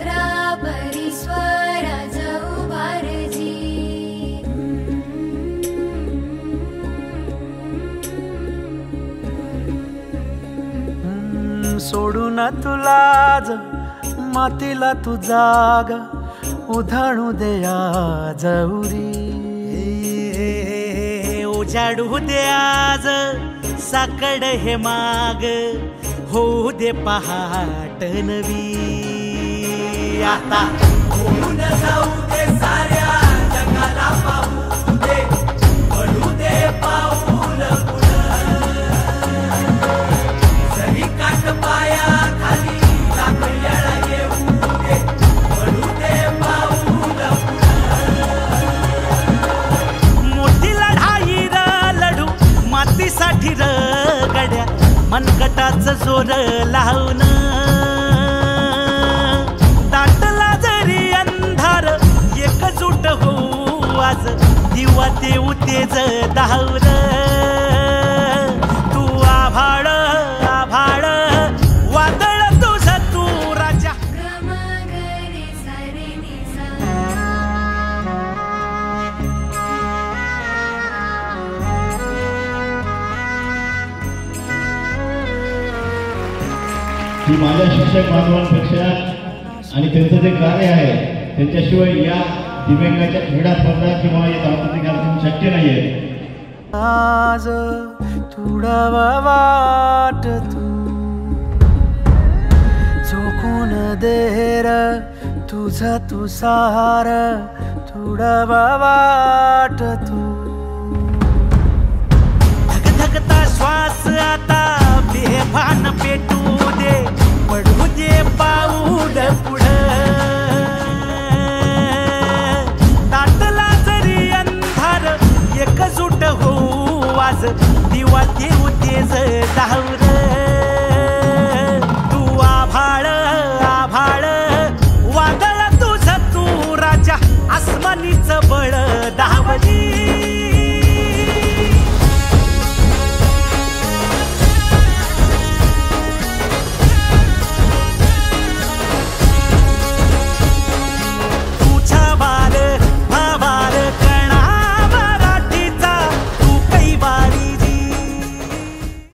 चंद्रापरी स्वराज उभारजी. सोडून तुला मातीला तू जाग उधाणू दे आज उरी. उजाडू दे आज साकड हे माग होऊ दे पहाट नवी. आता होऊन जाऊ दे साऱ्या जगाला पाहू दे पडू दे पाऊल जरी काट पाया खाली लागल्याला येऊ दे पडू दे पाऊल. मोठी लढाई र लढू मातीसाठी र गड्या मनगटाचं जोर लावून. दाटला जरी अंधार एकजूट होऊ आज दिवा देऊ तेज धावल. तू आभाळ आभाळ वादळ तुझ तू राजा. ही माझ्या शिक्षक बांधवांपेक्षा आणि त्यांचं जे कार्य आहे त्यांच्याशिवाय या दिव्यांगाच्या क्रीडा स्पर्धा किंवा या सांस्कृतिक कार्यक्रम शक्य नाहीये. आज तुडावा वाट तू झोकून देर तुझा तू सार तुडावा वाट तू. धगधगता श्वास आता बेभान पेटू दे पडू दे पाऊल पुढं. दाटला जरी अंधार एकजूट होऊ आज दिवा देऊ तेज धावल.